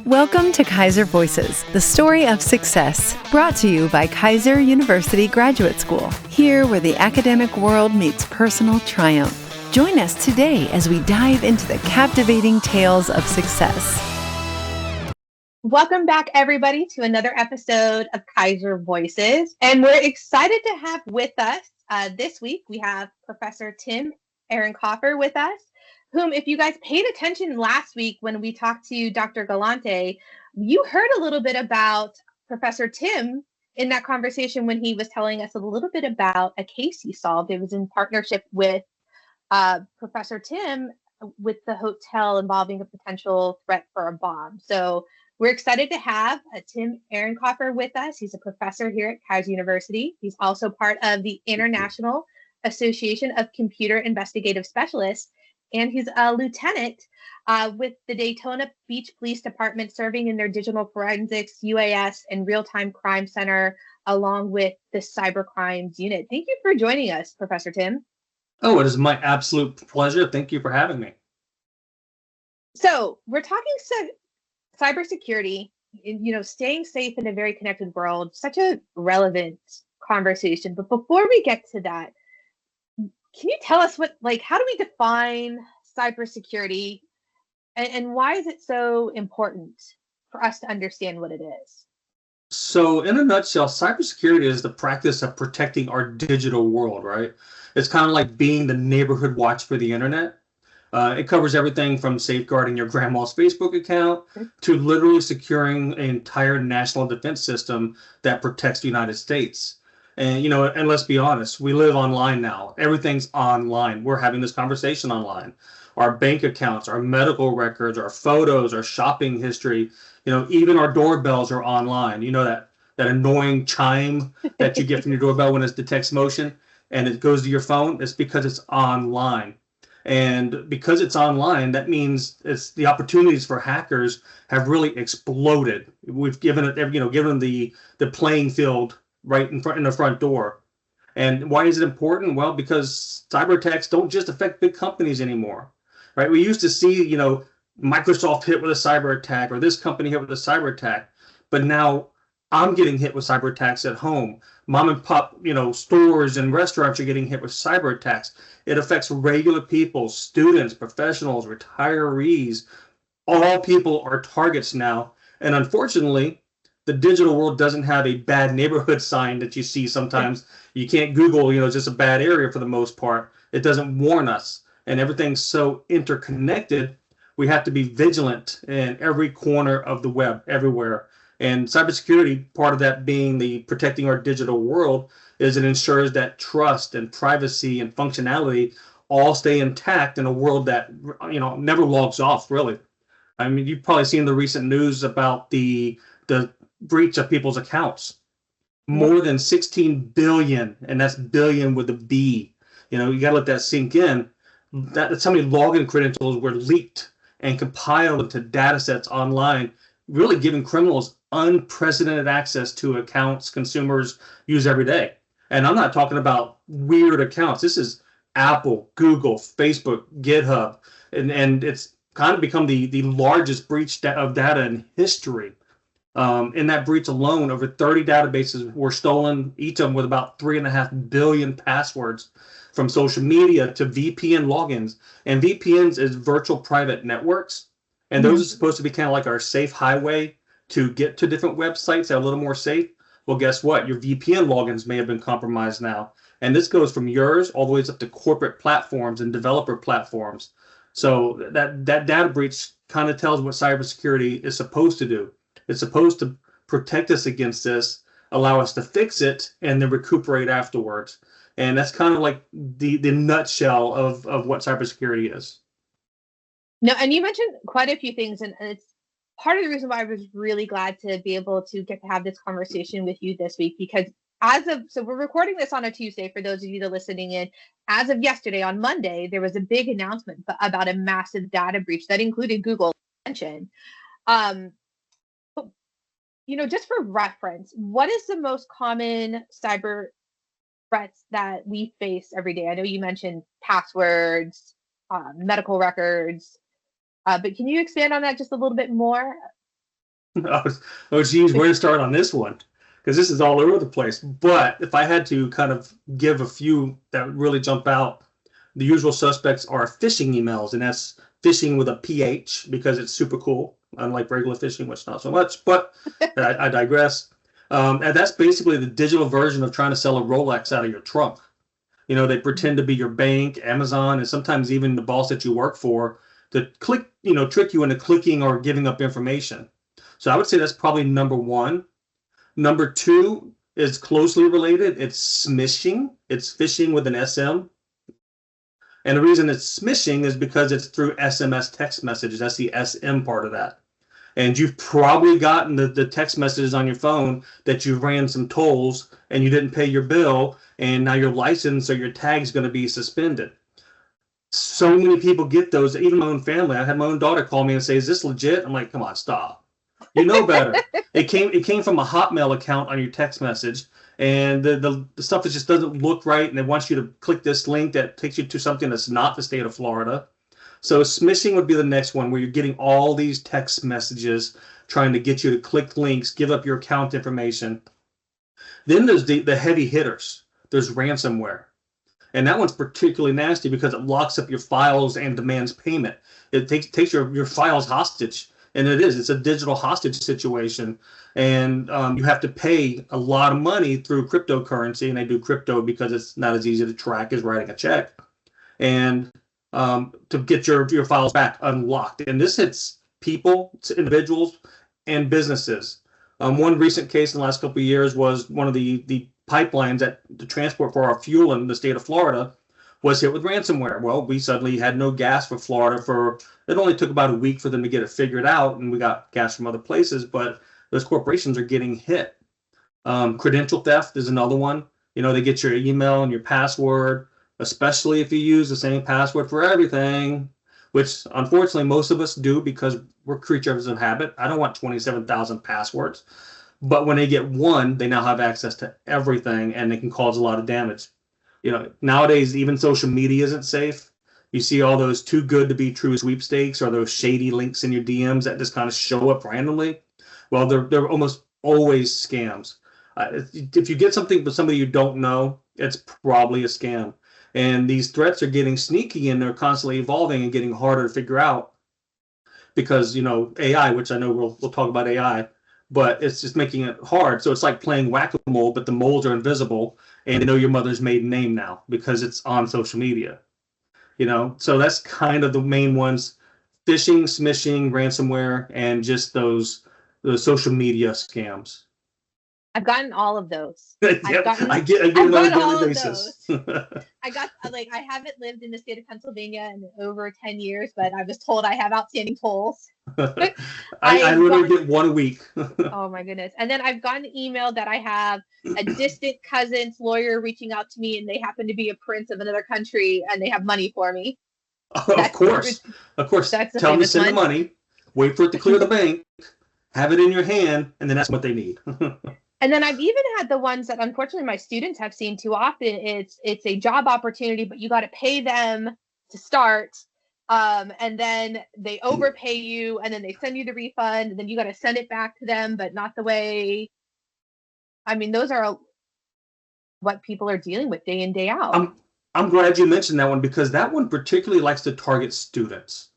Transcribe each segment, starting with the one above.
Welcome to Keiser Voices, the story of success, brought to you by Keiser University Graduate School, here where the academic world meets personal triumph. Join us today as we dive into the captivating tales of success. Welcome back, everybody, to another episode of Keiser Voices. And we're excited to have with us this week, we have Professor Tim Ehrenkaufer with us, whom, if you guys paid attention last week when we talked to Dr. Galante, you heard a little bit about Professor Tim in that conversation when he was telling us a little bit about a case he solved. It was in partnership with Professor Tim with the hotel involving a potential threat for a bomb. So we're excited to have Tim Ehrenkaufer with us. He's a professor here at Keiser University. He's also part of the International Association of Computer Investigative Specialists, and he's a lieutenant with the Daytona Beach Police Department, serving in their digital forensics, UAS, and real-time crime center, along with the cyber crimes unit. Thank you for joining us, Professor Tim. Oh, it is my absolute pleasure. Thank you for having me. So we're talking cybersecurity, staying safe in a very connected world, such a relevant conversation. But before we get to that, can you tell us how do we define cybersecurity and why is it so important for us to understand what it is? So in a nutshell, cybersecurity is the practice of protecting our digital world, right? It's kind of like being the neighborhood watch for the internet. It covers everything from safeguarding your grandma's Facebook account to literally securing an entire national defense system that protects the United States. And let's be honest, we live online now. Everything's online. We're having this conversation online. Our bank accounts, our medical records, our photos, our shopping history, even our doorbells are online. That annoying chime that you get from your doorbell when it detects motion and it goes to your phone. It's because it's online. And because it's online, that means the opportunities for hackers have really exploded. We've given them the playing field right in the front door. And why is it important? Well, because cyber attacks don't just affect big companies anymore, right? We used to see, Microsoft hit with a cyber attack or this company hit with a cyber attack, but now I'm getting hit with cyber attacks at home. Mom and pop, stores and restaurants are getting hit with cyber attacks. It affects regular people, students, professionals, retirees. All people are targets now. And unfortunately, the digital world doesn't have a bad neighborhood sign that you see sometimes. You can't Google, it's just a bad area for the most part. It doesn't warn us. And everything's so interconnected, we have to be vigilant in every corner of the web, everywhere. And cybersecurity, part of that being the protecting our digital world, is it ensures that trust and privacy and functionality all stay intact in a world that, never logs off, really. I mean, you've probably seen the recent news about the breach of people's accounts. More than 16 billion, and that's billion with a B. You got to let that sink in. That's how many login credentials were leaked and compiled into data sets online, really giving criminals unprecedented access to accounts consumers use every day. And I'm not talking about weird accounts. This is Apple, Google, Facebook, GitHub, and it's kind of become the largest breach of data in history. In that breach alone, over 30 databases were stolen, each of them with about 3.5 billion passwords, from social media to VPN logins. And VPNs is virtual private networks. And those are supposed to be kind of like our safe highway to get to different websites that are a little more safe. Well, guess what? Your VPN logins may have been compromised now. And this goes from yours all the way up to corporate platforms and developer platforms. So that data breach kind of tells what cybersecurity is supposed to do. It's supposed to protect us against this, allow us to fix it, and then recuperate afterwards. And that's kind of like the nutshell of what cybersecurity is. No, and you mentioned quite a few things, and it's part of the reason why I was really glad to be able to get to have this conversation with you this week, because so we're recording this on a Tuesday for those of you that are listening in. As of yesterday, on Monday, there was a big announcement about a massive data breach that included Google attention. Just for reference, what is the most common cyber threats that we face every day? I know you mentioned passwords, medical records, but can you expand on that just a little bit more? Oh, geez, where to start on this one? Because this is all over the place. But if I had to kind of give a few that really jump out, the usual suspects are phishing emails, and that's phishing with a PH because it's super cool, unlike regular phishing, which not so much. But I digress. And that's basically the digital version of trying to sell a Rolex out of your trunk. They pretend to be your bank, Amazon, and sometimes even the boss that you work for to trick you into clicking or giving up information. So I would say that's probably number one. Number two is closely related. It's smishing. It's phishing with an SM. And the reason it's smishing is because it's through SMS text messages. That's the SM part of that. And you've probably gotten the text messages on your phone that you ran some tolls and you didn't pay your bill, and now your license or your tag's going to be suspended. So many people get those, even my own family. I had my own daughter call me and say, "Is this legit?" I'm like, "Come on, stop. You know better." It came from a Hotmail account on your text message, and the stuff that just doesn't look right, and it wants you to click this link that takes you to something that's not the state of Florida. So smishing would be the next one, where you're getting all these text messages trying to get you to click links, give up your account information. Then there's the heavy hitters. There's ransomware. And that one's particularly nasty because it locks up your files and demands payment. It takes your files hostage. And it's a digital hostage situation. And you have to pay a lot of money through cryptocurrency. And they do crypto because it's not as easy to track as writing a check. And to get your files back unlocked. And this hits people, individuals, and businesses. One recent case in the last couple of years was one of the pipelines that the transport for our fuel in the state of Florida was hit with ransomware. Well, we suddenly had no gas for Florida it only took about a week for them to get it figured out, and we got gas from other places, but those corporations are getting hit. Credential theft is another one. They get your email and your password, especially if you use the same password for everything, which unfortunately most of us do because we're creatures of habit. I don't want 27,000 passwords. But when they get one, they now have access to everything, and they can cause a lot of damage. Nowadays, even social media isn't safe. You see all those too good to be true sweepstakes or those shady links in your DMs that just kind of show up randomly. Well, they're almost always scams. If you get something from somebody you don't know, it's probably a scam. And these threats are getting sneaky, and they're constantly evolving and getting harder to figure out because, AI, which I know we'll talk about AI, but it's just making it hard. So it's like playing whack-a-mole, but the moles are invisible, and they know your mother's maiden name now because it's on social media. So that's kind of the main ones: phishing, smishing, ransomware, and just the social media scams. I've gotten all of those. Yep, I get them on a daily basis. I haven't lived in the state of Pennsylvania in over 10 years, but I was told I have outstanding tolls. I literally get 1 week. Oh my goodness. And then I've gotten an email that I have a distant cousin's lawyer reaching out to me, and they happen to be a prince of another country, and they have money for me. Of course. Tell them to send the money, wait for it to clear the bank, have it in your hand, and then that's what they need. And then I've even had the ones that unfortunately my students have seen too often. It's a job opportunity, but you got to pay them to start. And then they overpay you, and then they send you the refund, and then you got to send it back to them, but not the way. I mean, those are what people are dealing with day in, day out. I'm glad you mentioned that one because that one particularly likes to target students.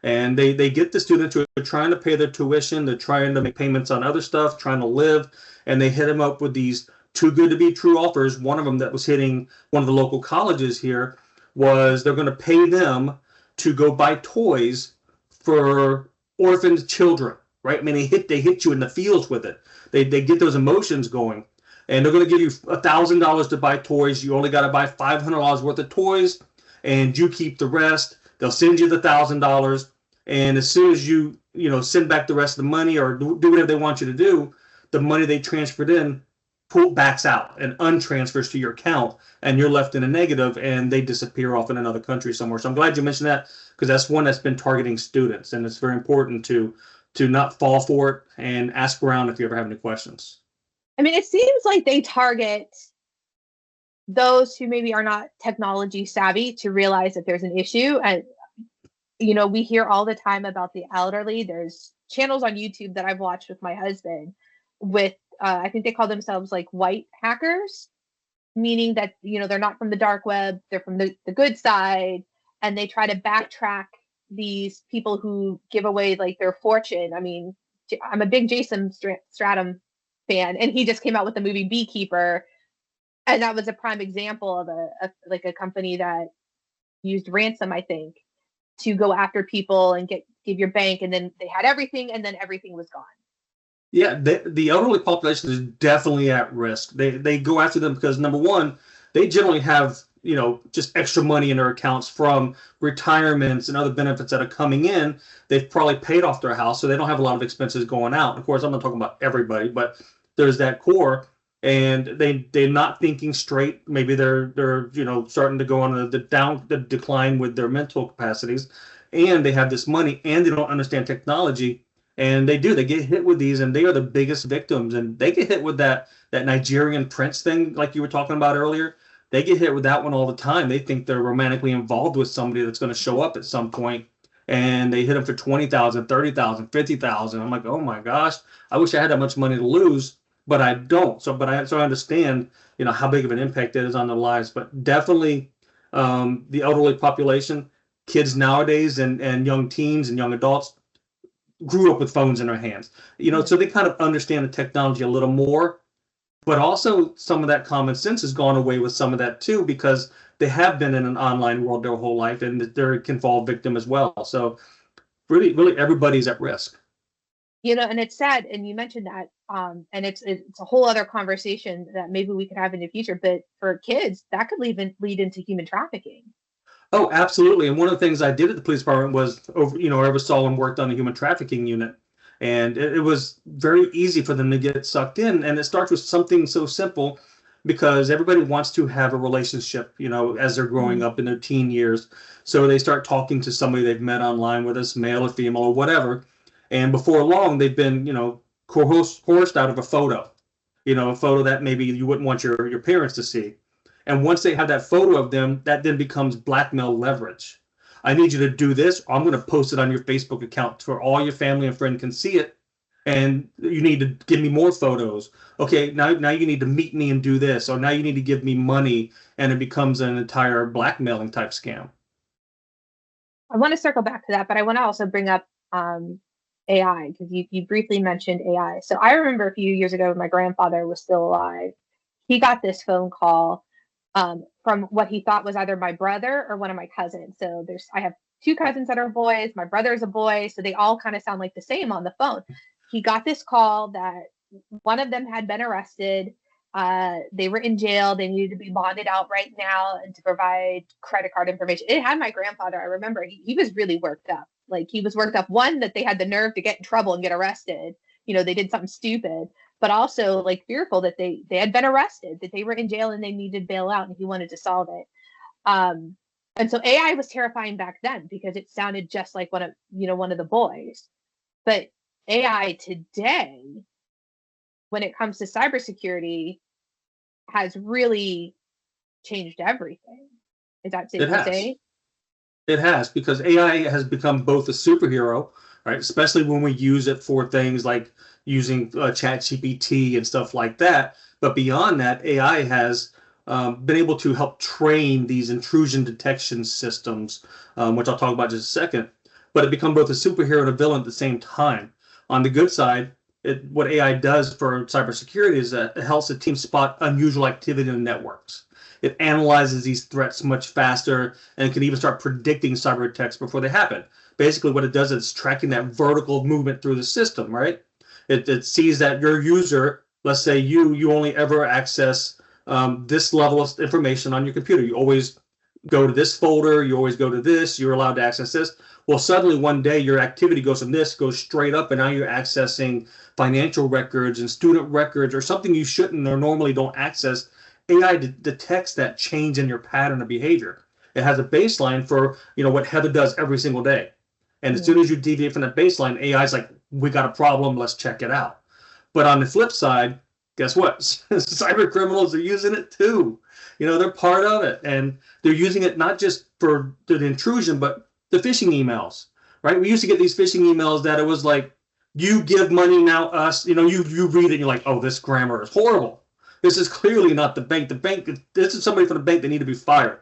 And they get the students who are trying to pay their tuition, they're trying to make payments on other stuff, trying to live, and they hit them up with these too good to be true offers. One of them that was hitting one of the local colleges here was they're going to pay them to go buy toys for orphaned children, right? I mean, they hit you in the feels with it. They get those emotions going, and they're going to give you $1,000 to buy toys. You only got to buy $500 worth of toys, and you keep the rest. They'll send you the $1,000, and as soon as you send back the rest of the money or do whatever they want you to do, the money they transferred in backs out and untransfers to your account, and you're left in a negative, and they disappear off in another country somewhere. So I'm glad you mentioned that because that's one that's been targeting students, and it's very important to not fall for it and ask around if you ever have any questions. I mean, it seems like they target those who maybe are not technology savvy to realize that there's an issue. And, we hear all the time about the elderly. There's channels on YouTube that I've watched with my husband with, I think they call themselves like white hackers, meaning that, they're not from the dark web, they're from the good side, and they try to backtrack these people who give away like their fortune. I mean, I'm a big Jason Stratham fan, and he just came out with the movie Beekeeper, and that was a prime example of a company that used ransom, I think, to go after people and give your bank, and then they had everything, and then everything was gone. Yeah, the elderly population is definitely at risk. They go after them because, number one, they generally have, just extra money in their accounts from retirements and other benefits that are coming in. They've probably paid off their house, so they don't have a lot of expenses going out. Of course, I'm not talking about everybody, but there's that core, and they're not thinking straight. Maybe they're starting to go on the decline with their mental capacities, and they have this money, and they don't understand technology. And they get hit with these, and they are the biggest victims. And they get hit with that Nigerian prince thing, like you were talking about earlier. They get hit with that one all the time. They think they're romantically involved with somebody that's going to show up at some point, and they hit them for 20,000, 30,000, 50,000. I'm like, oh my gosh, I wish I had that much money to lose, but I don't. So I understand, how big of an impact it is on their lives. But definitely, the elderly population, kids nowadays, and young teens and young adults grew up with phones in their hands, so they kind of understand the technology a little more, but also some of that common sense has gone away with some of that too, because they have been in an online world their whole life, and they can fall victim as well. So really, really everybody's at risk. And it's sad, and you mentioned that, and it's a whole other conversation that maybe we could have in the future, but for kids, that could lead into human trafficking. Oh, absolutely. And one of the things I did at the police department was oversaw and worked on a human trafficking unit. And it was very easy for them to get sucked in. And it starts with something so simple, because everybody wants to have a relationship, as they're growing up in their teen years. So they start talking to somebody they've met online, whether it's male or female or whatever. And before long, they've been, coerced out of a photo, a photo that maybe you wouldn't want your parents to see. And once they have that photo of them, that then becomes blackmail leverage. I need you to do this. I'm going to post it on your Facebook account for all your family and friends can see it. And you need to give me more photos. Okay, now you need to meet me and do this. Or now you need to give me money. And it becomes an entire blackmailing type scam. I want to circle back to that, but I want to also bring up AI, because you briefly mentioned AI. So I remember a few years ago when my grandfather was still alive, he got this phone call from what he thought was either my brother or one of my cousins. So I have two cousins that are boys. My brother is a boy. So they all kind of sound like the same on the phone. He got this call that one of them had been arrested. They were in jail. They needed to be bonded out right now and to provide credit card information. It had my grandfather. I remember he was really worked up. Like, he was worked up, one, that they had the nerve to get in trouble and get arrested. They did something stupid. But also like fearful that they had been arrested, that they were in jail and they needed bail out, and he wanted to solve it. And so AI was terrifying back then because it sounded just like one of the boys. But AI today, when it comes to cybersecurity, has really changed everything. Is that safe to say? It has, because AI has become both a superhero, right? Especially when we use it for things like using ChatGPT and stuff like that. But beyond that, AI has been able to help train these intrusion detection systems, which I'll talk about in just a second. But it becomes both a superhero and a villain at the same time. On the good side, what AI does for cybersecurity is that it helps the team spot unusual activity in the networks. It analyzes these threats much faster and can even start predicting cyber attacks before they happen. Basically, what it does is tracking that vertical movement through the system, right? It sees that your user, let's say you only ever access this level of information on your computer. You always go to this folder, you always go to this, you're allowed to access this. Well, suddenly one day your activity goes from this, goes straight up, and now you're accessing financial records and student records or something you shouldn't or normally don't access. AI detects that change in your pattern of behavior. It has a baseline for what Heather does every single day. And as soon as you deviate from that baseline, AI is like, we got a problem, let's check it out. But on the flip side, guess what? Cyber criminals are using it too. They're part of it. And they're using it not just for the intrusion, but the phishing emails, right? We used to get these phishing emails that it was like, You give money now, us, you read it and you're like, oh, this grammar is horrible. This is clearly not the bank. This is somebody from the bank that need to be fired.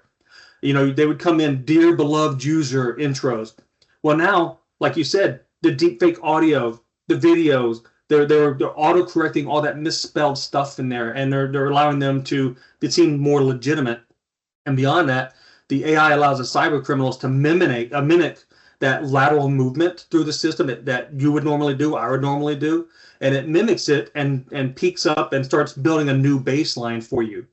They would come in, dear beloved user intros. Well, now, like you said, the deepfake audio, the videos, they're auto-correcting all that misspelled stuff in there, and they're allowing them to seem more legitimate. And beyond that, the AI allows the cyber criminals to mimic that lateral movement through the system that you would normally do, I would normally do, and it mimics it and peaks up and starts building a new baseline for you.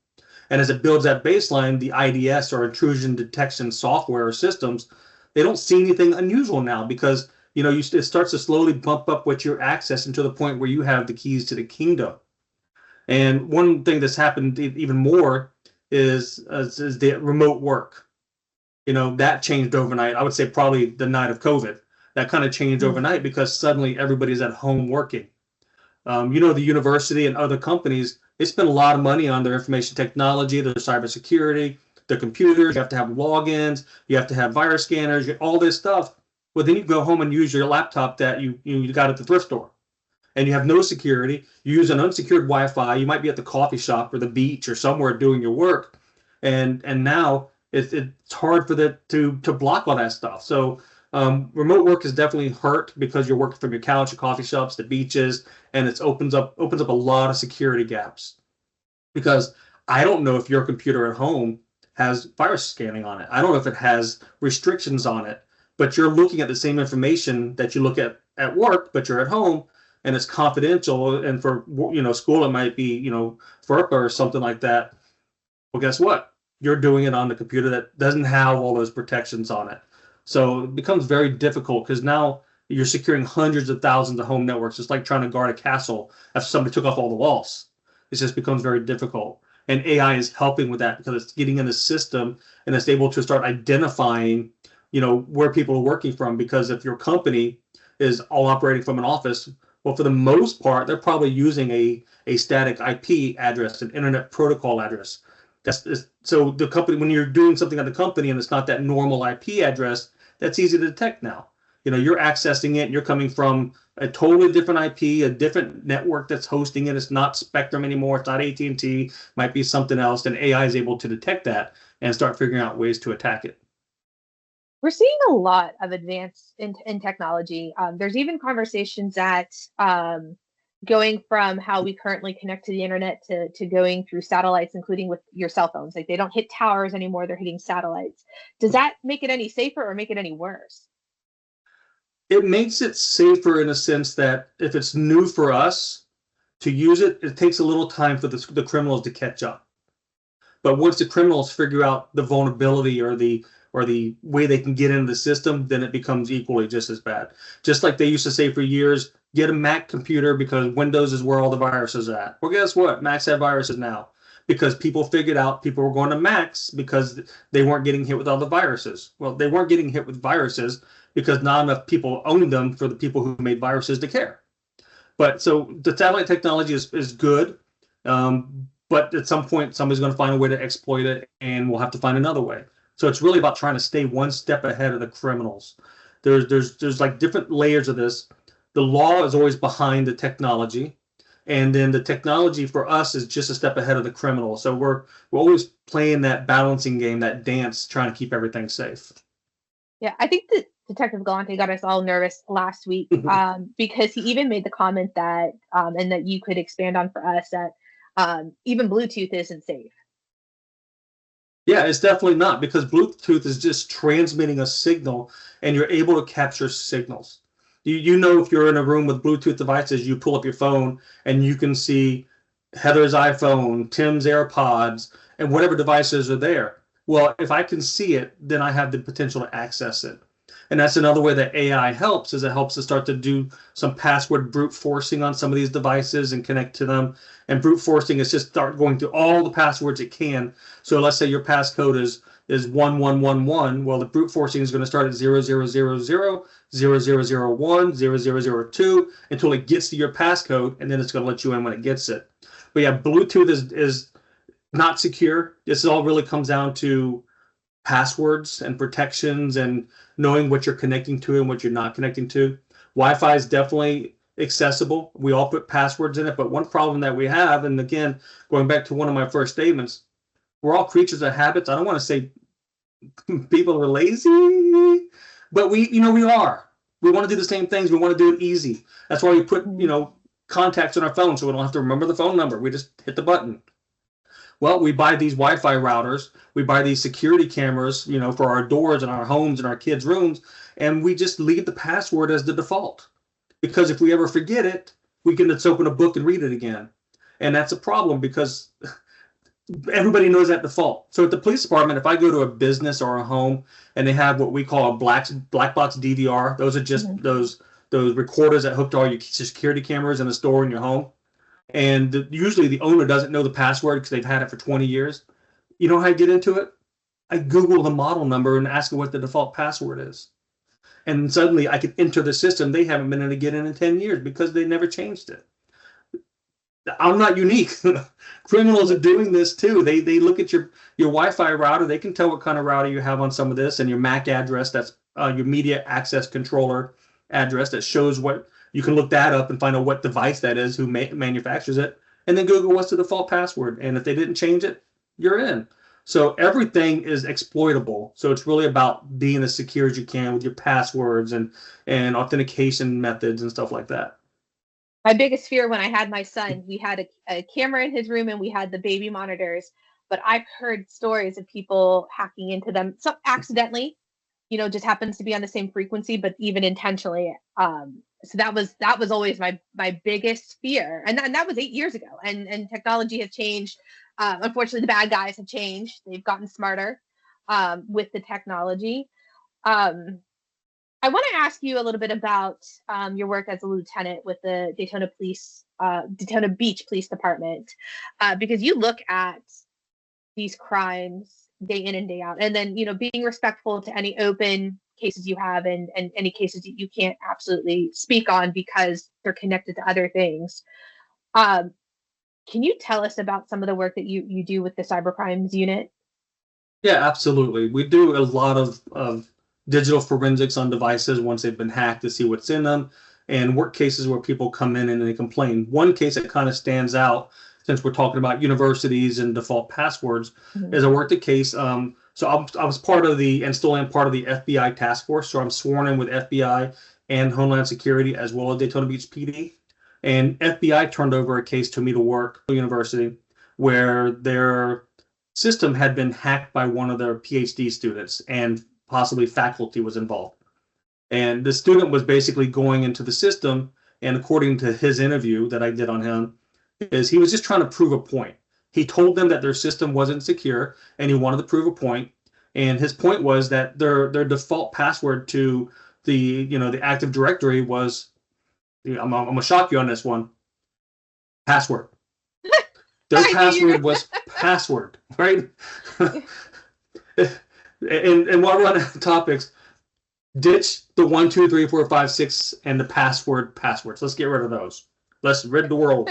And as it builds that baseline, the IDS or intrusion detection software or systems, they don't see anything unusual now because it starts to slowly bump up what you're accessing to the point where you have the keys to the kingdom. And one thing that's happened even more is the remote work. That changed overnight. I would say probably the night of COVID. That kind of changed overnight because suddenly everybody's at home working. The university and other companies, they spend a lot of money on their information technology, their cybersecurity, their computers. You have to have logins. You have to have virus scanners, all this stuff. Well, then you go home and use your laptop that you got at the thrift store, and you have no security. You use an unsecured Wi-Fi. You might be at the coffee shop or the beach or somewhere doing your work, and now it's hard for that to block all that stuff. So remote work is definitely hurt because you're working from your couch, your coffee shops, the beaches, and it opens up a lot of security gaps. Because I don't know if your computer at home has virus scanning on it. I don't know if it has restrictions on it. But you're looking at the same information that you look at work, but you're at home and it's confidential. And for school, it might be FERPA or something like that. Well, guess what? You're doing it on the computer that doesn't have all those protections on it. So it becomes very difficult because now you're securing hundreds of thousands of home networks. It's like trying to guard a castle after somebody took off all the walls. It just becomes very difficult. And AI is helping with that because it's getting in the system and it's able to start identifying where people are working from, because if your company is all operating from an office, well, for the most part, they're probably using a static IP address, an internet protocol address. So the company, when you're doing something at the company and it's not that normal IP address, that's easy to detect now. You're accessing it, and you're coming from a totally different IP, a different network that's hosting it. It's not Spectrum anymore. It's not AT&T. Might be something else. And AI is able to detect that and start figuring out ways to attack it. We're seeing a lot of advance in technology. There's even conversations that going from how we currently connect to the internet to going through satellites, including with your cell phones. Like, they don't hit towers anymore, they're hitting satellites. Does that make it any safer or make it any worse? It makes it safer in a sense that if it's new for us to use it, it takes a little time for the criminals to catch up. But once the criminals figure out the vulnerability or the way they can get into the system, then it becomes equally just as bad. Just like they used to say for years, get a Mac computer because Windows is where all the viruses are at. Well, guess what? Macs have viruses now because people figured out people were going to Macs because they weren't getting hit with all the viruses. Well, they weren't getting hit with viruses because not enough people owned them for the people who made viruses to care. But so the satellite technology is good. But at some point, somebody's going to find a way to exploit it, and we'll have to find another way. So it's really about trying to stay one step ahead of the criminals. There's like different layers of this. The law is always behind the technology, and then the technology for us is just a step ahead of the criminal. So we're always playing that balancing game, that dance, trying to keep everything safe. Yeah, I think that Detective Galante got us all nervous last week because he even made the comment that, and that you could expand on for us, that even Bluetooth isn't safe. Yeah, it's definitely not, because Bluetooth is just transmitting a signal and you're able to capture signals. You know, if you're in a room with Bluetooth devices, you pull up your phone and you can see Heather's iPhone, Tim's AirPods, and whatever devices are there. Well, if I can see it, then I have the potential to access it. And that's another way that AI helps, is it helps to start to do some password brute forcing on some of these devices and connect to them. And brute forcing is just start going through all the passwords it can. So let's say your passcode is 1111. Well, the brute forcing is going to start at 0000, 0001, 0002 until it gets to your passcode, and then it's going to let you in when it gets it. But yeah, Bluetooth is not secure. This all really comes down to passwords and protections and knowing what you're connecting to and what you're not connecting to. Wi-Fi is definitely accessible. We all put passwords in it, but one problem that we have, and again, going back to one of my first statements, we're all creatures of habits. I don't want to say people are lazy, but we are. We want to do the same things. We want to do it easy. That's why we put, contacts on our phone so we don't have to remember the phone number. We just hit the button. Well, we buy these Wi-Fi routers. We buy these security cameras, for our doors and our homes and our kids' rooms, and we just leave the password as the default. Because if we ever forget it, we can just open a book and read it again. And that's a problem because everybody knows that default. So at the police department, if I go to a business or a home and they have what we call a black box DVR, those are just those recorders that hook to all your security cameras in the store in your home. And usually the owner doesn't know the password because they've had it for 20 years. You know how I get into it? I Google the model number and ask what the default password is. And suddenly I can enter the system. They haven't been able to get in 10 years because they never changed it. I'm not unique. Criminals are doing this too. They look at your Wi-Fi router. They can tell what kind of router you have on some of this, and your MAC address, that's your media access controller address, that shows what you can look that up and find out what device that is, who manufactures it, and then Google what's the default password. And if they didn't change it, you're in. So everything is exploitable. So it's really about being as secure as you can with your passwords and authentication methods and stuff like that. My biggest fear when I had my son, we had a camera in his room and we had the baby monitors, but I've heard stories of people hacking into them, some accidentally, just happens to be on the same frequency, but even intentionally. So that was always my biggest fear. And that was 8 years ago. And technology has changed. Unfortunately, the bad guys have changed. They've gotten smarter with the technology. I want to ask you a little bit about your work as a lieutenant with the Daytona Beach Police Department, because you look at these crimes day in and day out, and then being respectful to any open cases you have and any cases that you can't absolutely speak on because they're connected to other things. Can you tell us about some of the work that you do with the cybercrimes unit? Yeah, absolutely. We do a lot of digital forensics on devices once they've been hacked to see what's in them, and work cases where people come in and they complain. One case that kind of stands out, since we're talking about universities and default passwords, is I worked a case. So I was part of and still am part of the FBI task force. So I'm sworn in with FBI and Homeland Security as well as Daytona Beach PD. And FBI turned over a case to me to work at the university where their system had been hacked by one of their PhD students, and possibly faculty was involved. And the student was basically going into the system, and according to his interview that I did on him, is he was just trying to prove a point. He told them that their system wasn't secure, and he wanted to prove a point. And his point was that their default password to the Active Directory was, I'm gonna shock you on this one, password. Their password was password, right? And while we're on topics, ditch the 1, 2, 3, 4, 5, 6 and the passwords. Let's get rid of those. Let's rid the world.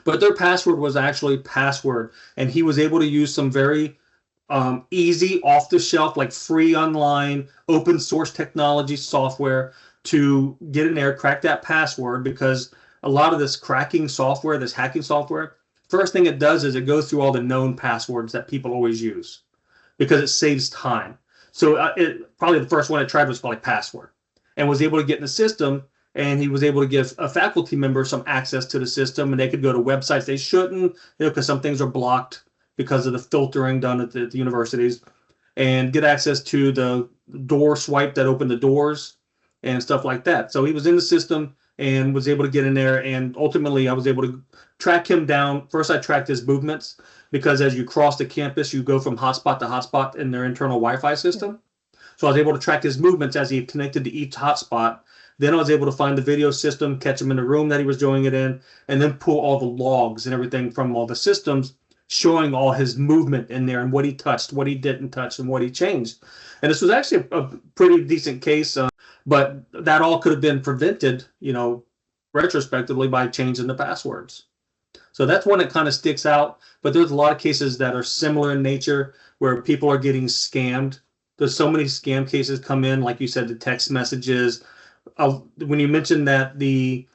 But their password was actually password, and he was able to use some very easy, off-the-shelf, like free online, open source technology software to get in there, crack that password, because a lot of this cracking software, this hacking software, first thing it does is it goes through all the known passwords that people always use, because it saves time. So probably the first one I tried was probably password, and was able to get in the system, and he was able to give a faculty member some access to the system, and they could go to websites they shouldn't, because some things are blocked because of the filtering done at the universities, and get access to the door swipe that opened the doors and stuff like that. So he was in the system and was able to get in there, and ultimately I was able to track him down. First, I tracked his movements, because as you cross the campus, you go from hotspot to hotspot in their internal Wi-Fi system. So I was able to track his movements as he connected to each hotspot. Then I was able to find the video system, catch him in the room that he was doing it in, and then pull all the logs and everything from all the systems, showing all his movement in there and what he touched, what he didn't touch, and what he changed. And this was actually a pretty decent case, but that all could have been prevented, retrospectively, by changing the passwords. So that's one that kind of sticks out. But there's a lot of cases that are similar in nature where people are getting scammed. There's so many scam cases come in, like you said, the text messages, when you mentioned that somebody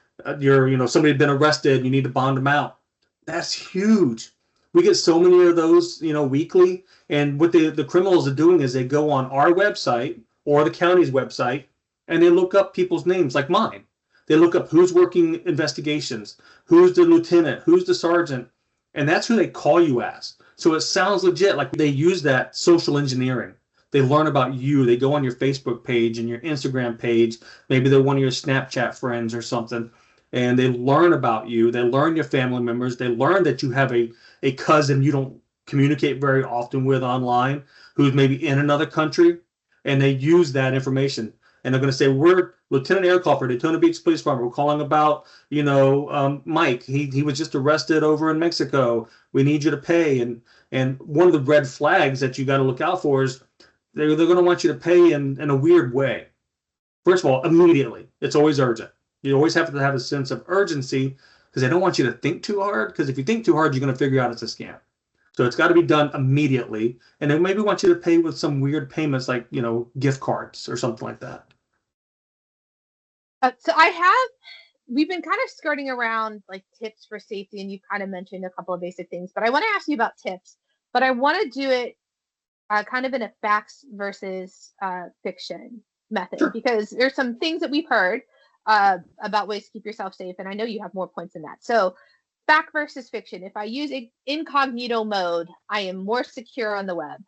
had been arrested, you need to bond them out. That's huge. We get so many of those, weekly. And what the criminals are doing is they go on our website or the county's website and they look up people's names, like mine. They look up who's working investigations, who's the lieutenant, who's the sergeant, and that's who they call you as. So it sounds legit, like they use that social engineering. They learn about you. They go on your Facebook page and your Instagram page. Maybe they're one of your Snapchat friends or something, and they learn about you. They learn your family members. They learn that you have a cousin you don't communicate very often with online who's maybe in another country, and they use that information. And they're going to say, we're Lieutenant Ehrenkaufer, Daytona Beach Police Department. We're calling about, Mike. He was just arrested over in Mexico. We need you to pay. And one of the red flags that you got to look out for is they're going to want you to pay in a weird way. First of all, immediately. It's always urgent. You always have to have a sense of urgency because they don't want you to think too hard. Because if you think too hard, you're going to figure out it's a scam. So it's got to be done immediately. And they maybe want you to pay with some weird payments like, gift cards or something like that. We've been kind of skirting around like tips for safety, and you kind of mentioned a couple of basic things, but I want to ask you about tips, but I want to do it kind of in a facts versus fiction method, Sure. Because there's some things that we've heard about ways to keep yourself safe, and I know you have more points in that. So fact versus fiction. If I use incognito mode, I am more secure on the web.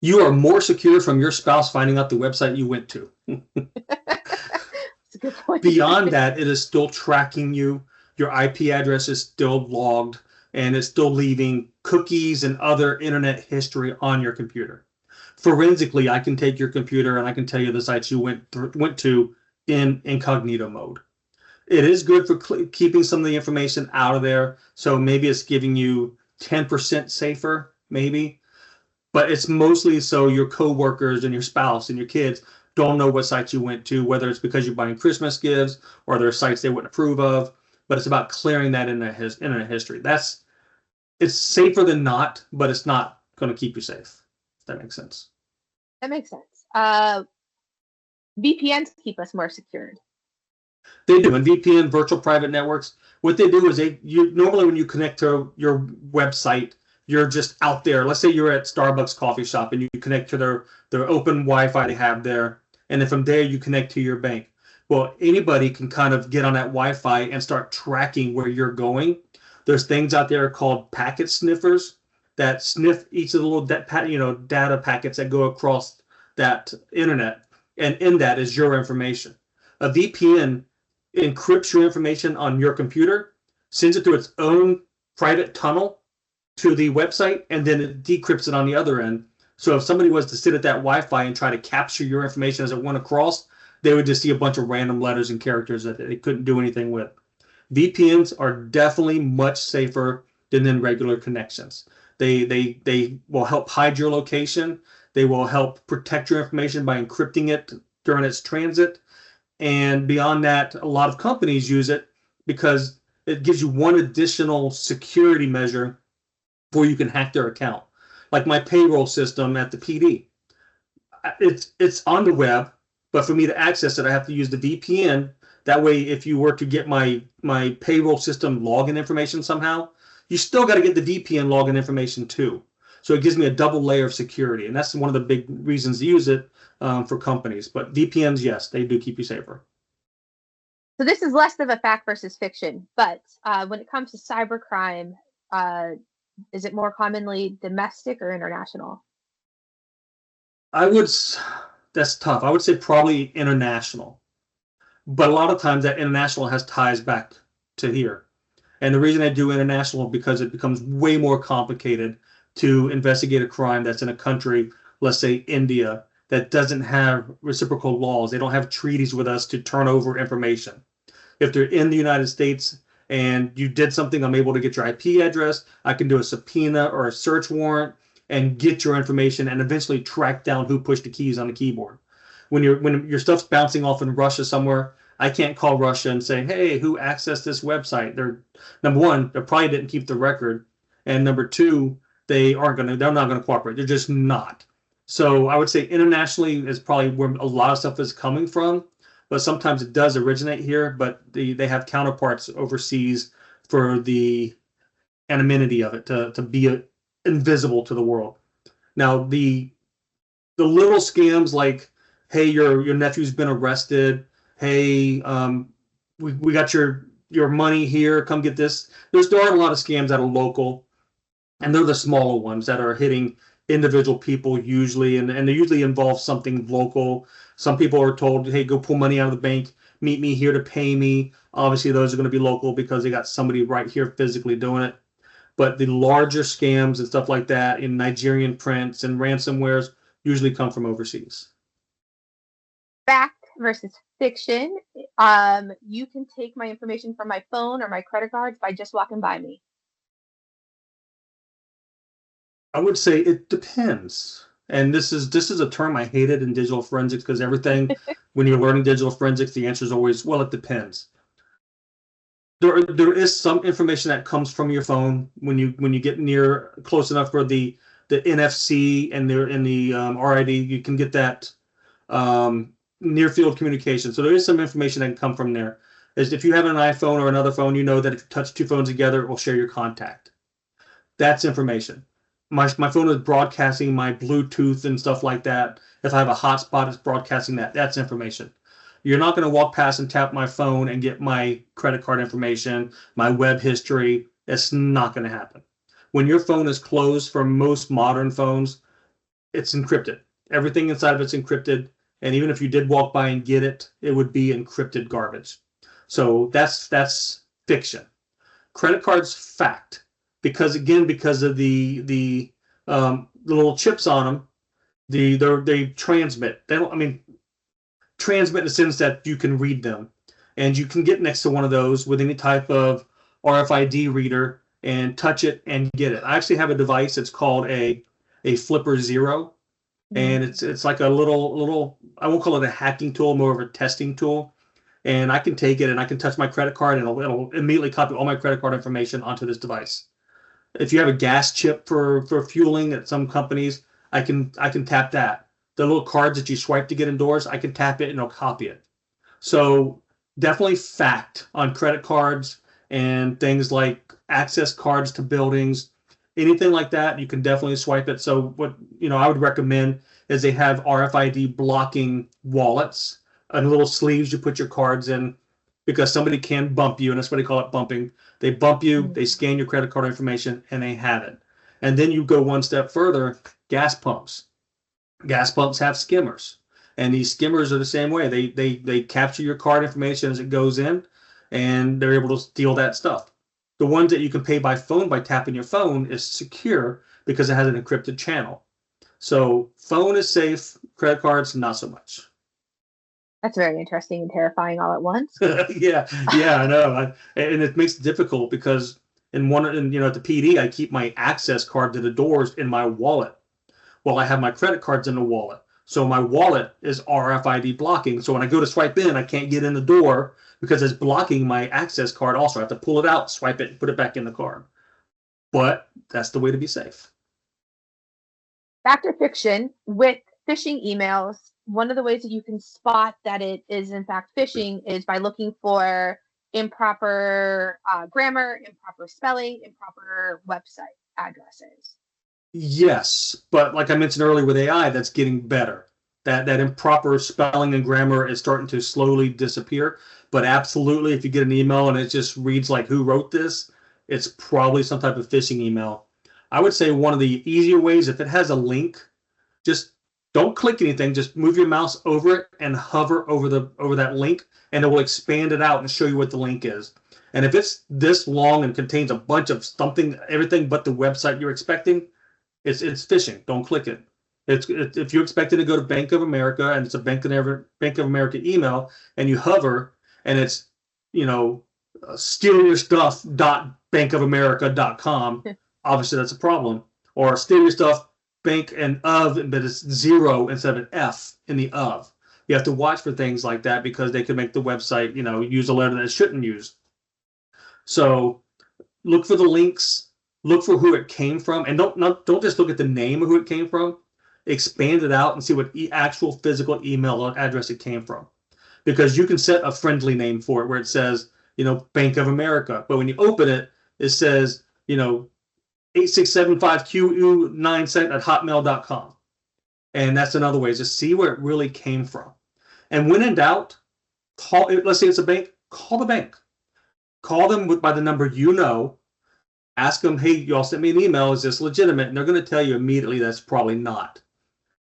You are more secure from your spouse finding out the website you went to. That's a good point. Beyond that, it is still tracking you. Your IP address is still logged, and it's still leaving cookies and other internet history on your computer. Forensically, I can take your computer and I can tell you the sites you went to in incognito mode. It is good for keeping some of the information out of there. So maybe it's giving you 10% safer, maybe. But it's mostly so your coworkers and your spouse and your kids don't know what sites you went to, whether it's because you're buying Christmas gifts or there are sites they wouldn't approve of. But it's about clearing that internet history. It's safer than not, but it's not going to keep you safe. If that makes sense. That makes sense. VPNs keep us more secured. They do. And VPN, virtual private networks, what they do is normally when you connect to your website, you're just out there. Let's say you're at Starbucks coffee shop and you connect to their open Wi-Fi they have there. And then from there, you connect to your bank. Well, anybody can kind of get on that Wi-Fi and start tracking where you're going. There's things out there called packet sniffers that sniff each of the little data packets that go across that internet. And in that is your information. A VPN encrypts your information on your computer, sends it through its own private tunnel to the website, and then it decrypts it on the other end. So if somebody was to sit at that Wi-Fi and try to capture your information as it went across, they would just see a bunch of random letters and characters that they couldn't do anything with. VPNs are definitely much safer than regular connections. They will help hide your location. They will help protect your information by encrypting it during its transit. And beyond that, a lot of companies use it because it gives you one additional security measure before you can hack their account. Like my payroll system at the PD. It's on the web, but for me to access it, I have to use the VPN. That way, if you were to get my payroll system login information somehow, you still got to get the VPN login information too. So it gives me a double layer of security. And that's one of the big reasons to use it for companies. But VPNs, yes, they do keep you safer. So this is less of a fact versus fiction. But when it comes to cybercrime, is it more commonly domestic or international? That's tough. I would say probably international. But a lot of times that international has ties back to here. And the reason I do international because it becomes way more complicated to investigate a crime that's in a country, let's say India, that doesn't have reciprocal laws. They don't have treaties with us to turn over information. If they're in the United States and you did something, I'm able to get your IP address. I can do a subpoena or a search warrant and get your information and eventually track down who pushed the keys on the keyboard. When your stuff's bouncing off in Russia somewhere, I can't call Russia and say, hey, who accessed this website? Number one, they probably didn't keep the record. And number two, they're not going to cooperate. They're just not. So I would say internationally is probably where a lot of stuff is coming from. but sometimes it does originate here, but they have counterparts overseas for the anonymity of it to be invisible to the world. Now, the little scams like, hey, your nephew's been arrested. Hey, we got your money here. Come get this. There are a lot of scams that are local, and they're the smaller ones that are hitting individual people usually, and they usually involve something local. Some people are told, hey, go pull money out of the bank. Meet me here to pay me. Obviously, those are going to be local because they got somebody right here physically doing it. But the larger scams and stuff like that in Nigerian prints and ransomwares usually come from overseas. Fact versus fiction. You can take my information from my phone or my credit cards by just walking by me. I would say it depends. And this is a term I hated in digital forensics because everything, when you're learning digital forensics, the answer is always, well, it depends. There is some information that comes from your phone when you get close enough for the NFC and the RID, you can get that near field communication. So there is some information that can come from there. As if you have an iPhone or another phone, you know that if you touch two phones together, it will share your contact. That's information. My phone is broadcasting my Bluetooth and stuff like that. If I have a hotspot, it's broadcasting that. That's information. You're not going to walk past and tap my phone and get my credit card information, my web history. It's not going to happen. When your phone is closed, for most modern phones, it's encrypted. Everything inside of it's encrypted. And even if you did walk by and get it, it would be encrypted garbage. So that's fiction. Credit cards, fact. Because of the little chips on them, they transmit. They don't. Transmit in the sense that you can read them, and you can get next to one of those with any type of RFID reader and touch it and get it. I actually have a device. It's called a Flipper Zero, and it's like a little. I won't call it a hacking tool, more of a testing tool. And I can take it and I can touch my credit card, and it'll immediately copy all my credit card information onto this device. If you have a gas chip for fueling at some companies, I can tap that. The little cards that you swipe to get indoors, I can tap it and it'll copy it. So definitely fact on credit cards and things like access cards to buildings, anything like that, you can definitely swipe it. So what I would recommend is they have RFID blocking wallets and little sleeves you put your cards in, because somebody can bump you, and that's what they call it, bumping. They bump you, they scan your credit card information, and they have it. And then you go one step further, gas pumps. Gas pumps have skimmers, and these skimmers are the same way. They capture your card information as it goes in, and they're able to steal that stuff. The ones that you can pay by phone by tapping your phone is secure because it has an encrypted channel. So phone is safe, credit cards not so much. That's very interesting and terrifying all at once. yeah, I know, and it makes it difficult because at the PD I keep my access card to the doors in my wallet. Well, I have my credit cards in the wallet. So my wallet is RFID blocking. So when I go to swipe in, I can't get in the door because it's blocking my access card also. I have to pull it out, swipe it, and put it back in the card. But that's the way to be safe. Fact or fiction, with phishing emails, one of the ways that you can spot that it is in fact phishing is by looking for improper grammar, improper spelling, improper website addresses. Yes, but like I mentioned earlier with AI, that's getting better. That improper spelling and grammar is starting to slowly disappear. But absolutely, if you get an email and it just reads like, who wrote this, it's probably some type of phishing email. I would say one of the easier ways, if it has a link, just don't click anything. Just move your mouse over it and hover over that link, and it will expand it out and show you what the link is. And if it's this long and contains a bunch of everything but the website you're expecting, it's phishing. Don't click it. If you're expecting to go to Bank of America and it's a Bank of America email, and you hover and it's stealyourstuff.bankofamerica.com, obviously that's a problem. Or steal your stuff bank and of, but it's 0 instead of an F in the of. You have to watch for things like that because they could make the website use a letter that it shouldn't use. So look for the links. Look for who it came from, and don't just look at the name of who it came from. Expand it out and see what actual physical email address it came from. because you can set a friendly name for it where it says, Bank of America. But when you open it, it says, 8675QU97 at hotmail.com. And that's another way is to see where it really came from. And when in doubt, let's say it's a bank, call the bank. Call them by the number ask them, hey, y'all sent me an email, is this legitimate? And they're going to tell you immediately that's probably not.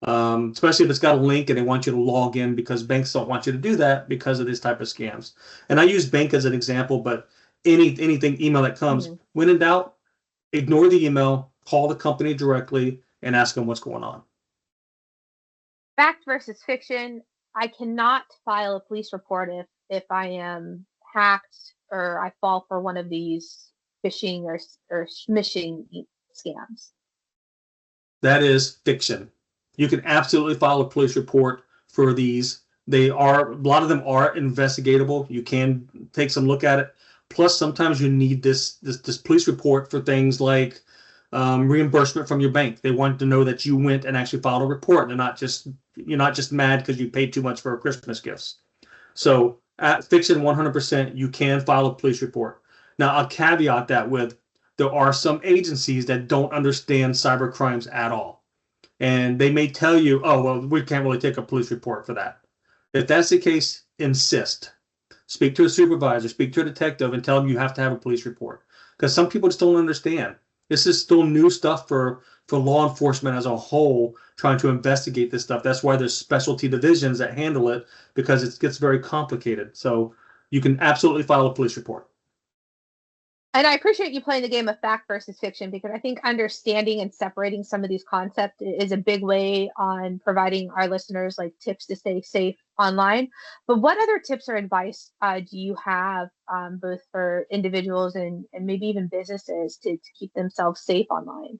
Especially if it's got a link and they want you to log in, because banks don't want you to do that because of this type of scams. And I use bank as an example, but anything email that comes, when in doubt, ignore the email, call the company directly and ask them what's going on. Fact versus fiction. I cannot file a police report if I am hacked or I fall for one of these phishing or smishing scams. That is fiction. You can absolutely file a police report for these. A lot of them are investigatable. You can take some look at it. Plus, sometimes you need this police report for things like reimbursement from your bank. They want to know that you went and actually filed a report. You're not just mad because you paid too much for Christmas gifts. So at fiction, 100%, you can file a police report. Now, I'll caveat that with there are some agencies that don't understand cyber crimes at all. And they may tell you, oh, well, we can't really take a police report for that. If that's the case, insist. Speak to a supervisor, speak to a detective, and tell them you have to have a police report. Because some people just don't understand. This is still new stuff for law enforcement as a whole, trying to investigate this stuff. That's why there's specialty divisions that handle it, because it gets very complicated. So you can absolutely file a police report. And I appreciate you playing the game of fact versus fiction, because I think understanding and separating some of these concepts is a big way on providing our listeners like tips to stay safe online. But what other tips or advice do you have both for individuals and maybe even businesses to keep themselves safe online?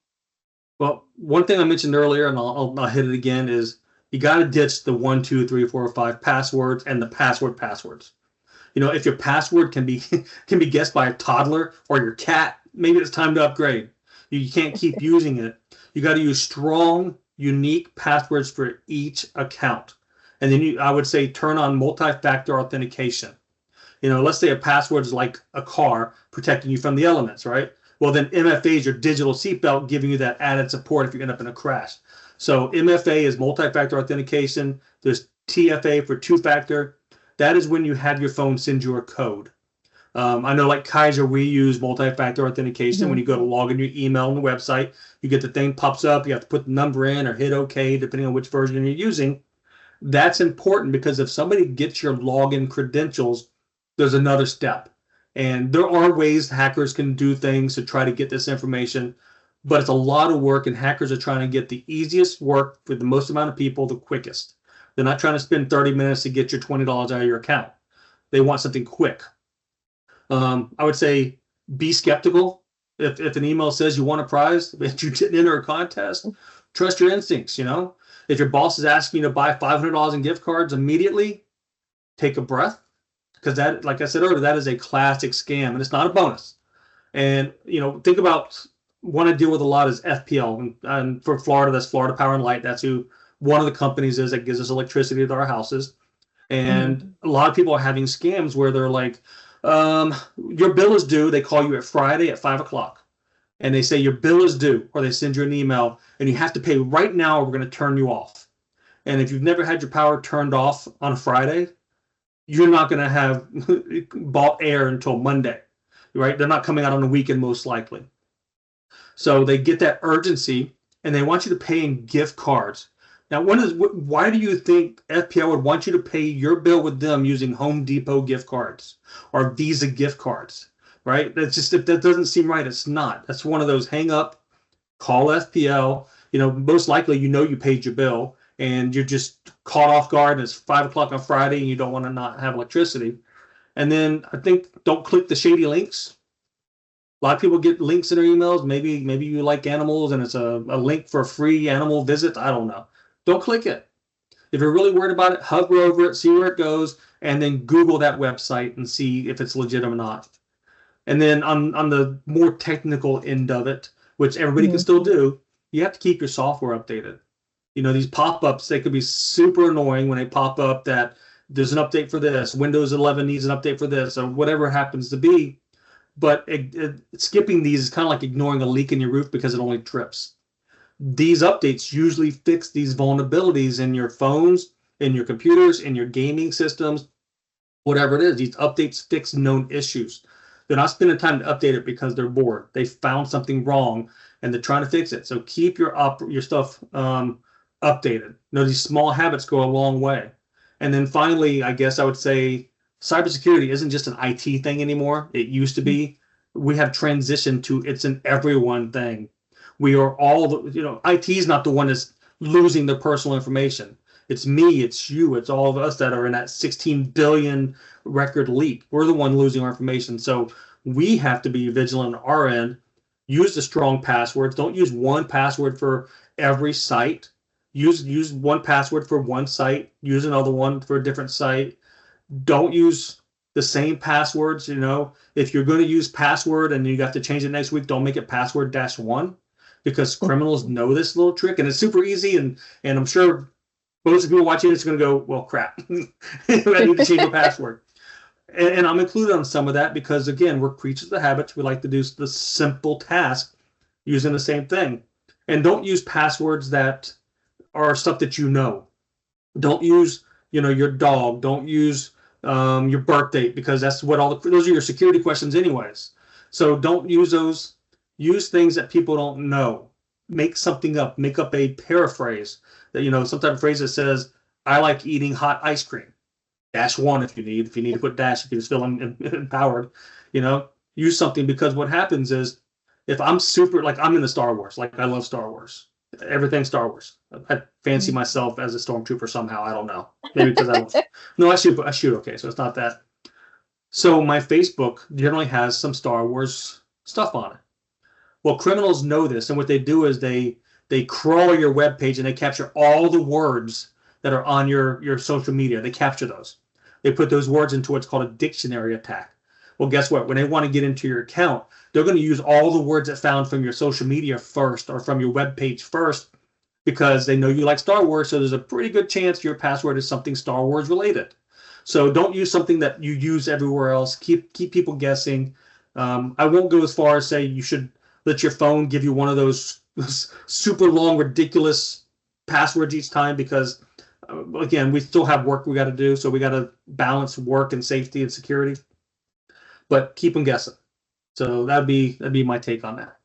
Well, one thing I mentioned earlier, and I'll hit it again, is you got to ditch the 1, 2, 3, 4, 5 passwords and the passwords. If your password can be guessed by a toddler or your cat, maybe it's time to upgrade. You can't keep using it. You got to use strong, unique passwords for each account. And then I would say turn on multi-factor authentication. Let's say a password is like a car protecting you from the elements, right? Well, then MFA is your digital seatbelt, giving you that added support if you end up in a crash. So MFA is multi-factor authentication. There's TFA for two-factor. That is when you have your phone send you a code. I know like Keiser, we use multi-factor authentication. When you go to log in your email on the website, you get the thing pops up. You have to put the number in or hit OK, depending on which version you're using. That's important because if somebody gets your login credentials, there's another step. And there are ways hackers can do things to try to get this information, but it's a lot of work, and hackers are trying to get the easiest work for the most amount of people the quickest. They're not trying to spend 30 minutes to get your $20 out of your account. They want something quick. I would say be skeptical. If an email says you won a prize, but you didn't enter a contest, trust your instincts. If your boss is asking you to buy $500 in gift cards immediately, take a breath, because that, like I said earlier, that is a classic scam, and it's not a bonus. And think about one I deal with a lot is FPL, and for Florida, that's Florida Power and Light. That's who one of the companies is that gives us electricity to our houses. And a lot of people are having scams where they're like, your bill is due. They call you at Friday at 5:00 and they say your bill is due, or they send you an email and you have to pay right now or we're going to turn you off. And if you've never had your power turned off on a Friday, you're not going to have bought air until Monday, right? They're not coming out on the weekend most likely. So they get that urgency and they want you to pay in gift cards. Now, why do you think FPL would want you to pay your bill with them using Home Depot gift cards or Visa gift cards, right? That's just, if that doesn't seem right, it's not. That's one of those hang up, call FPL. Most likely you paid your bill and you're just caught off guard and it's 5:00 on Friday and you don't want to not have electricity. And then I think don't click the shady links. A lot of people get links in their emails. Maybe you like animals and it's a link for a free animal visit. I don't know. Don't click it. If you're really worried about it, hover over it, see where it goes, and then Google that website and see if it's legit or not. And then on the more technical end of it, which everybody can still do, you have to keep your software updated. These pop-ups, they could be super annoying when they pop up that there's an update for this. Windows 11 needs an update for this, or whatever it happens to be. But skipping these is kind of like ignoring a leak in your roof because it only drips. These updates usually fix these vulnerabilities in your phones, in your computers, in your gaming systems, whatever it is. These updates fix known issues. They're not spending time to update it because they're bored. They found something wrong and they're trying to fix it. So keep your stuff updated. These small habits go a long way. And then finally, I guess I would say cybersecurity isn't just an IT thing anymore. It used to be. We have transitioned to it's an everyone thing. We are all, IT is not the one that's losing their personal information. It's me, it's you, it's all of us that are in that 16 billion record leak. We're the one losing our information. So we have to be vigilant on our end. Use the strong passwords. Don't use one password for every site. Use one password for one site. Use another one for a different site. Don't use the same passwords. If you're going to use password and you have to change it next week, don't make it password -1. Because criminals know this little trick, and it's super easy. And I'm sure most of the people watching this are going to go, well, crap, I need to change my password. And I'm included on some of that because, again, we're creatures of habits. We like to do the simple task using the same thing. And don't use passwords that are stuff that you know. Don't use, your dog. Don't use your birth date because that's what those are your security questions anyways. So don't use those. Use things that people don't know. Make something up. Make up a paraphrase that, some type of phrase that says, I like eating hot ice cream. -1 if you need. If you need to put dash, if you just feel empowered, use something because what happens is if I'm I'm into Star Wars, I love Star Wars. Everything Star Wars. I fancy myself as a stormtrooper somehow. I don't know. Maybe because I don't. No, I shoot. Okay, so it's not that. So my Facebook generally has some Star Wars stuff on it. Well, criminals know this, and what they do is they crawl your web page and they capture all the words that are on your social media. They capture those. They put those words into what's called a dictionary attack. Well, guess what? When they want to get into your account, they're going to use all the words that found from your social media first or from your web page first because they know you like Star Wars, so there's a pretty good chance your password is something Star Wars related. So don't use something that you use everywhere else. Keep people guessing. I won't go as far as say you should let your phone give you one of those super long, ridiculous passwords each time because, again, we still have work we got to do. So we got to balance work and safety and security. But keep them guessing. So that'd be my take on that.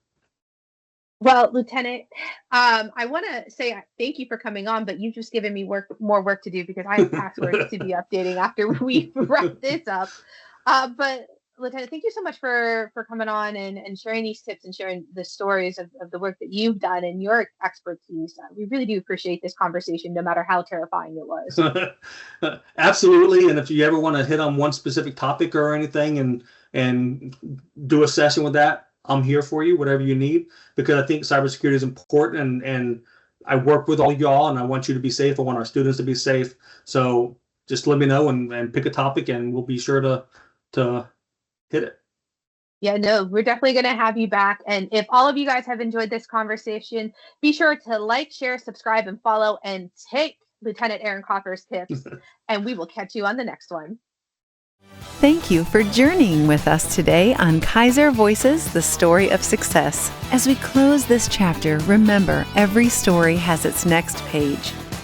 Well, Lieutenant, I want to say thank you for coming on, but you've just given me more work to do because I have passwords to be updating after we wrap this up. But Lieutenant, thank you so much for coming on and sharing these tips and sharing the stories of the work that you've done and your expertise. We really do appreciate this conversation, no matter how terrifying it was. Absolutely. And if you ever want to hit on one specific topic or anything and do a session with that, I'm here for you, whatever you need, because I think cybersecurity is important and I work with all y'all and I want you to be safe. I want our students to be safe. So just let me know and pick a topic and we'll be sure to hit it. Yeah, no, we're definitely going to have you back. And if all of you guys have enjoyed this conversation, be sure to like, share, subscribe, and follow and take Lieutenant Ehrenkaufer's tips. And we will catch you on the next one. Thank you for journeying with us today on Keiser Voices, the story of success. As we close this chapter, remember every story has its next page.